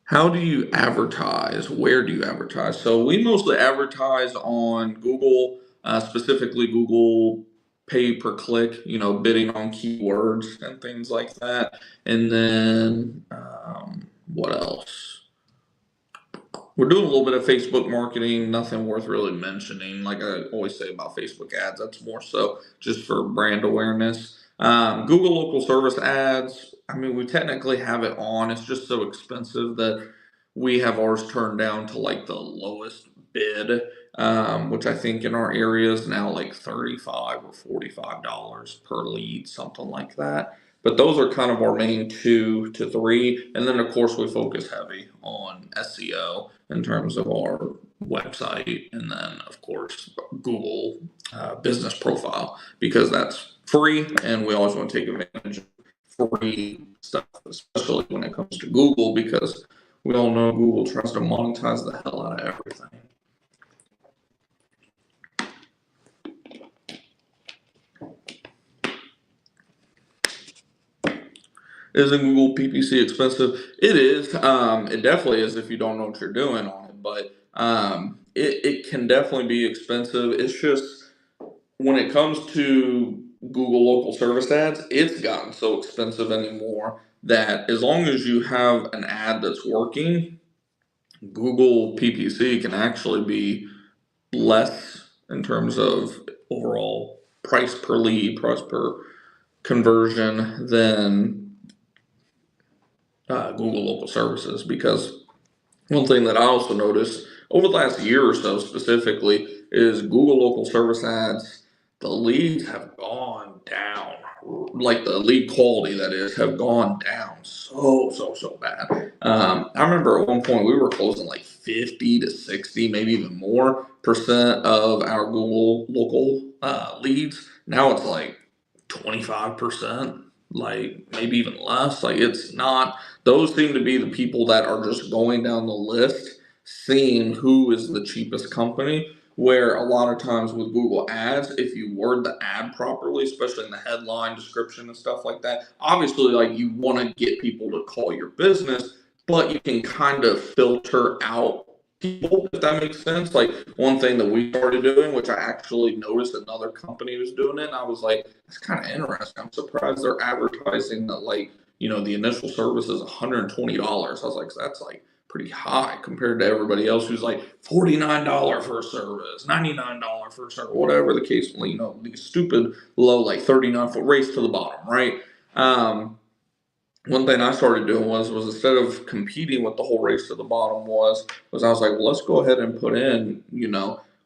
How do you advertise? Where do you advertise? So we mostly advertise on Google, specifically Google pay per click, bidding on keywords and things like that. And then what else? We're doing a little bit of Facebook marketing, nothing worth really mentioning. Like I always say about Facebook ads, that's more so just for brand awareness. Google local service ads, I mean, we technically have it on. It's just so expensive that we have ours turned down to like the lowest bid, which I think in our area is now like $35 or $45 per lead, something like that. But those are kind of our main 2 to 3. And then, of course, we focus heavy on SEO in terms of our website. And then, of course, Google business profile, because that's free. And we always want to take advantage of free stuff, especially when it comes to Google, because we all know Google tries to monetize the hell out of everything. Isn't Google PPC expensive? It is. It definitely is if you don't know what you're doing on it, but it can definitely be expensive. It's just when it comes to Google local service ads, it's gotten so expensive anymore that as long as you have an ad that's working, Google PPC can actually be less in terms of overall price per lead, price per conversion than Google local services. Because one thing that I also noticed over the last year or so specifically is Google local service ads, the leads have gone down. Like the lead quality, that is, have gone down so bad. I remember at one point we were closing like 50 to 60, maybe even more percent of our Google local leads. Now it's like 25%, like maybe even less. Like it's not, those seem to be the people that are just going down the list, seeing who is the cheapest company. Where a lot of times with Google Ads, if you word the ad properly, especially in the headline, description, and stuff like that, obviously, like you want to get people to call your business, but you can kind of filter out people, if that makes sense. Like one thing that we started doing, which I actually noticed another company was doing it, and I was like, that's kind of interesting. I'm surprised they're advertising that, like, the initial service is $120. I was like, that's like pretty high compared to everybody else who's like $49 for a service, $99 for a service, whatever the case. These stupid low, like 39-foot race to the bottom, right? One thing I started doing was instead of competing with the whole race to the bottom was I was like, well, let's go ahead and put in,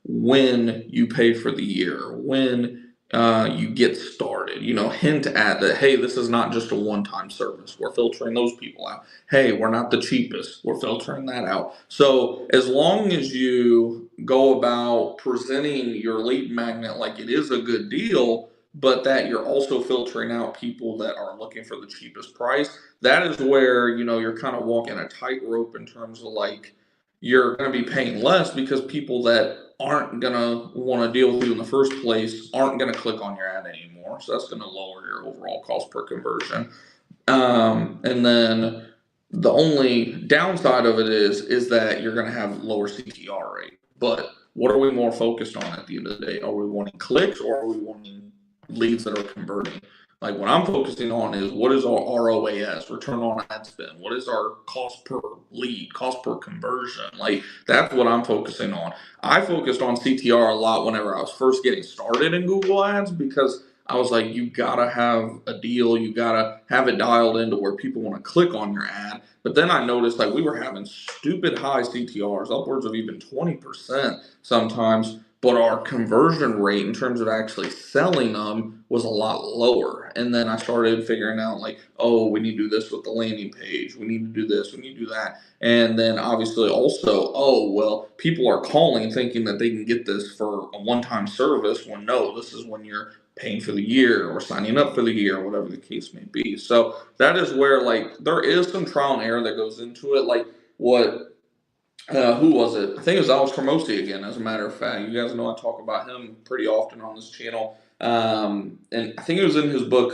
when you pay for the year, when you get started, hint at that, hey, this is not just a one-time service. We're filtering those people out. Hey, we're not the cheapest. We're filtering that out. So as long as you go about presenting your lead magnet like it is a good deal, but that you're also filtering out people that are looking for the cheapest price, that is where, you're kind of walking a tightrope in terms of like, you're going to be paying less because people that aren't going to want to deal with you in the first place aren't going to click on your ad anymore. So that's going to lower your overall cost per conversion. And then the only downside of it is that you're going to have lower CTR rate. But what are we more focused on at the end of the day? Are we wanting clicks, or are we wanting leads that are converting? Like what I'm focusing on is, what is our ROAS, return on ad spend? What is our cost per lead, cost per conversion? Like that's what I'm focusing on. I focused on CTR a lot whenever I was first getting started in Google Ads, because I was like, you gotta have a deal, you gotta have it dialed into where people want to click on your ad. But then I noticed like we were having stupid high CTRs, upwards of even 20% sometimes, but our conversion rate in terms of actually selling them was a lot lower. And then I started figuring out like, oh, we need to do this with the landing page. We need to do this. We need to do that. And then obviously also, oh, well, people are calling thinking that they can get this for a one-time service, when no, this is when you're paying for the year or signing up for the year, or whatever the case may be. So that is where like there is some trial and error that goes into it. Like what who was it? I think it was Alex Hormozy again, as a matter of fact. You guys know I talk about him pretty often on this channel. And I think it was in his book.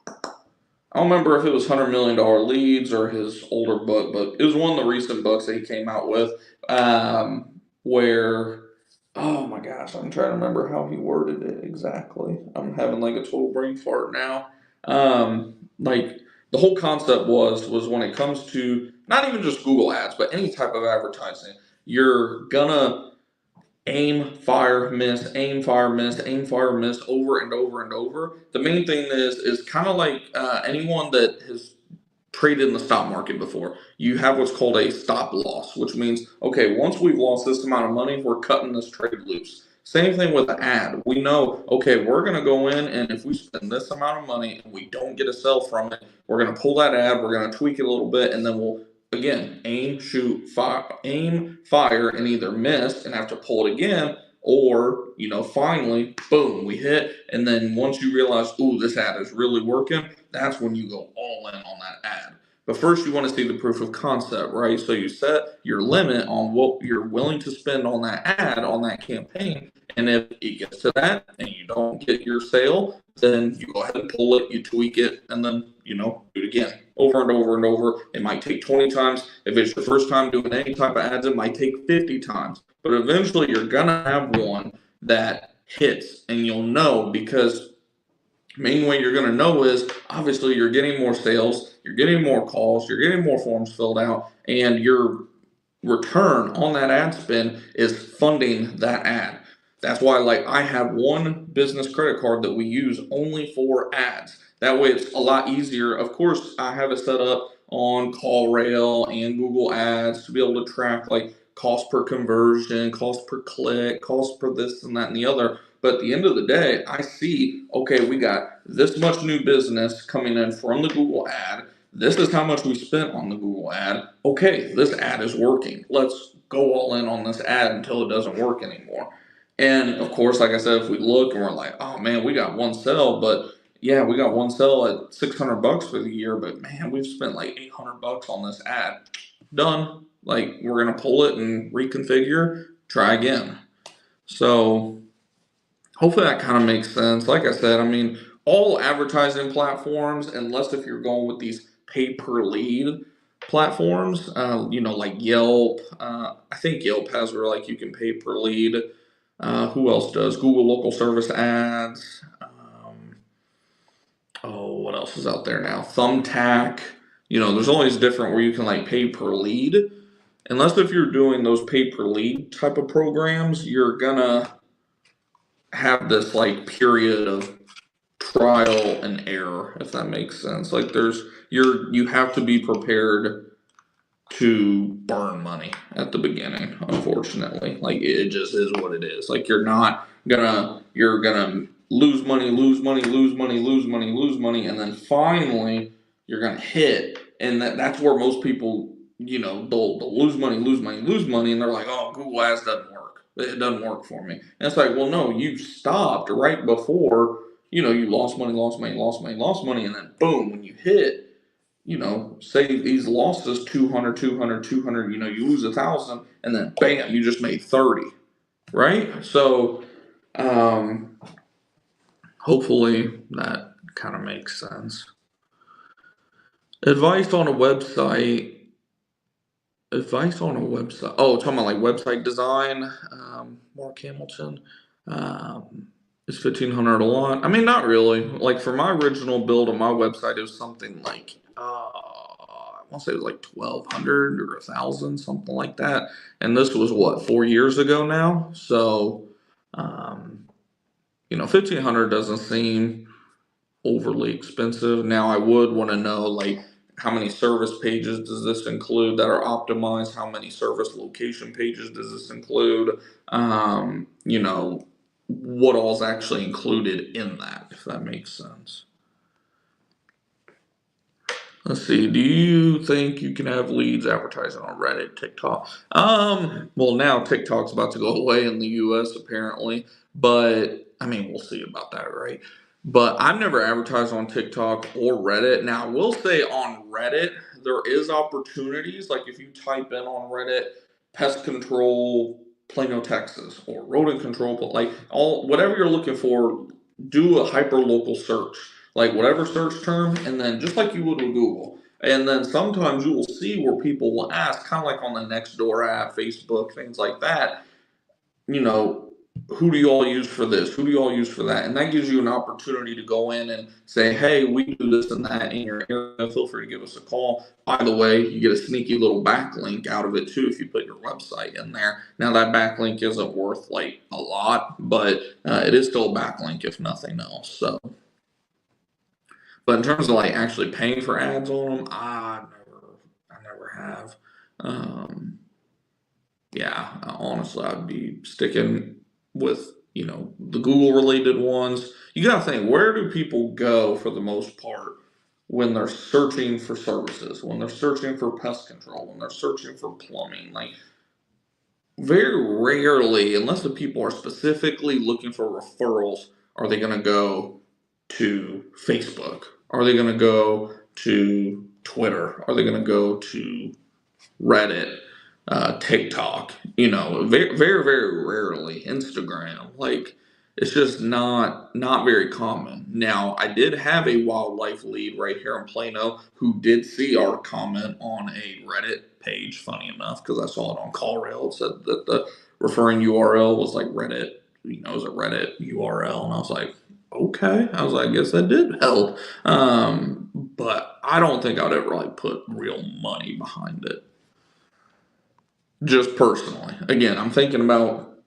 I don't remember if it was $100 Million Leads or his older book, but it was one of the recent books that he came out with, where, oh my gosh, I'm trying to remember how he worded it exactly. I'm having like a total brain fart now. Like the whole concept was when it comes to not even just Google Ads, but any type of advertising, you're gonna aim, fire, miss, aim, fire, miss, aim, fire, miss over and over and over. The main thing is kind of like anyone that has traded in the stock market before. You have what's called a stop loss, which means, okay, once we've lost this amount of money, we're cutting this trade loose. Same thing with an ad. We know, okay, we're going to go in, and if we spend this amount of money and we don't get a sell from it, we're going to pull that ad, we're going to tweak it a little bit, and then we'll, again, aim, shoot, fire, and either miss and have to pull it again, or, finally, boom, we hit. And then once you realize, ooh, this ad is really working, that's when you go all in on that ad. But first, you want to see the proof of concept, right? So you set your limit on what you're willing to spend on that ad, on that campaign. And if it gets to that and you don't get your sale, then you go ahead and pull it, you tweak it, and then, do it again over and over and over. It might take 20 times. If it's your first time doing any type of ads, it might take 50 times. But eventually, you're going to have one that hits, and you'll know, because main way you're going to know is obviously you're getting more sales, you're getting more calls, you're getting more forms filled out, and your return on that ad spend is funding that ad. That's why, I have one business credit card that we use only for ads. That way it's a lot easier. Of course, I have it set up on CallRail and Google Ads to be able to track cost per conversion, cost per click, cost per this and that and the other. But at the end of the day, I see, okay, we got this much new business coming in from the Google ad. This is how much we spent on the Google ad. Okay, this ad is working. Let's go all in on this ad until it doesn't work anymore. And of course, like I said, if we look and we're like, oh man, we got one sale, but yeah, we got one sale at $600 for the year, but man, we've spent $800 on this ad. Done. We're going to pull it and reconfigure, try again. So hopefully that kind of makes sense. Like I said, all advertising platforms, unless if you're going with these pay per lead platforms, like Yelp. I think Yelp has where you can pay per lead. Who else does? Google local service ads. What else is out there now? Thumbtack. There's always different where you can pay per lead. Unless if you're doing those pay per lead type of programs, you're gonna have this period of trial and error, if that makes sense. You have to be prepared to burn money at the beginning, unfortunately. It just is what it is. You're gonna lose money, and then finally you're gonna hit, and that's where most people, they'll lose money, and they're like, oh, Google Ads doesn't work. It doesn't work for me. And it's well, no, you stopped right before, you lost money, and then boom, when you hit, say these losses 200, you lose 1,000, and then bam, you just made 30, right? So, hopefully that kind of makes sense. Advice on a website. Oh, talking about website design. Mark Hamilton. Is $1,500 a lot? Not really. For my original build on my website, it was something I want to say it was $1,200 or $1,000, something like that. And this was what, 4 years ago now. So, $1,500 doesn't seem overly expensive. Now, I would want to know how many service pages does this include that are optimized? How many service location pages does this include? What all is actually included in that, if that makes sense. Let's see. Do you think you can have leads advertising on Reddit, TikTok? Well, now TikTok's about to go away in the US apparently, but we'll see about that, right? But I've never advertised on TikTok or Reddit. Now, I will say on Reddit, there is opportunities. If you type in on Reddit, pest control, Plano, Texas, or rodent control, whatever you're looking for, do a hyper local search, whatever search term, and then just like you would with Google. And then sometimes you will see where people will ask, kind of on the Nextdoor app, Facebook, things like that, who do you all use for this? Who do you all use for that? And that gives you an opportunity to go in and say, hey, we do this and that in your area. Feel free to give us a call. By the way, you get a sneaky little backlink out of it too if you put your website in there. Now, that backlink isn't worth a lot, but it is still a backlink if nothing else. So, But in terms of like actually paying for ads on them, I never have. Um, yeah, honestly, I'd be sticking with, the Google related ones. You got to think, where do people go for the most part when they're searching for services, when they're searching for pest control, when they're searching for plumbing? Like, very rarely, unless the people are specifically looking for referrals, are they going to go to Facebook? Are they going to go to Twitter? Are they going to go to Reddit, TikTok? Very, very, very rarely Instagram. Like, it's just not very common. Now, I did have a wildlife lead right here in Plano who did see our comment on a Reddit page. Funny enough, because I saw it on CallRail. It said that the referring URL was like Reddit. It was a Reddit URL, and I was like, okay. I was like, I guess that did help. But I don't think I'd ever like put real money behind it. Just personally. Again, I'm thinking about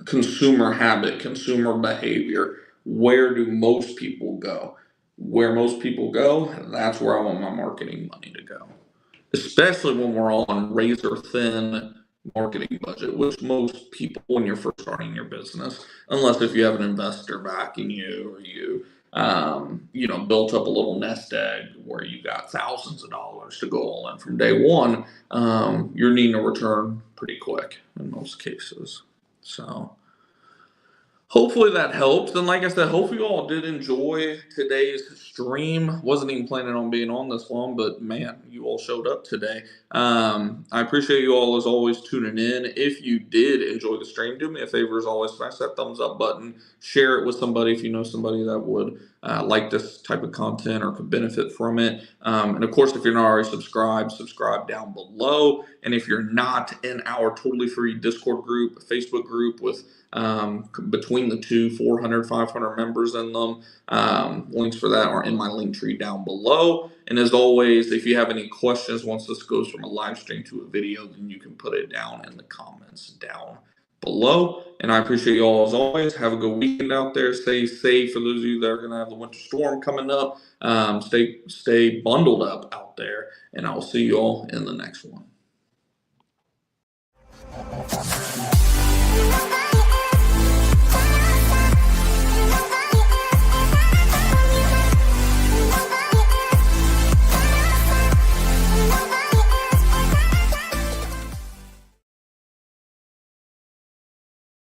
consumer habit, consumer behavior. Where do most people go? Where most people go, that's where I want my marketing money to go. Especially when we're on razor thin marketing budget, which most people, when you're first starting your business, unless if you have an investor backing you, or built up a little nest egg where you got thousands of dollars to go all in from day one, you're needing a return pretty quick in most cases. So hopefully that helps. And like I said, hopefully you all did enjoy today's stream. Wasn't even planning on being on this long, but man, you all showed up today. I appreciate you all as always tuning in. If you did enjoy the stream, do me a favor as always, smash that thumbs up button, share it with somebody if you know somebody that would like this type of content or could benefit from it. And of course, if you're not already subscribed, subscribe down below. And if you're not in our totally free Discord group, Facebook group with between the two, 400, 500 members in them. Links for that are in my link tree down below. And as always, if you have any questions once this goes from a live stream to a video, then you can put it down in the comments down below. And I appreciate you all as always. Have a good weekend out there. Stay safe for those of you that are going to have the winter storm coming up. Stay bundled up out there. And I'll see you all in the next one.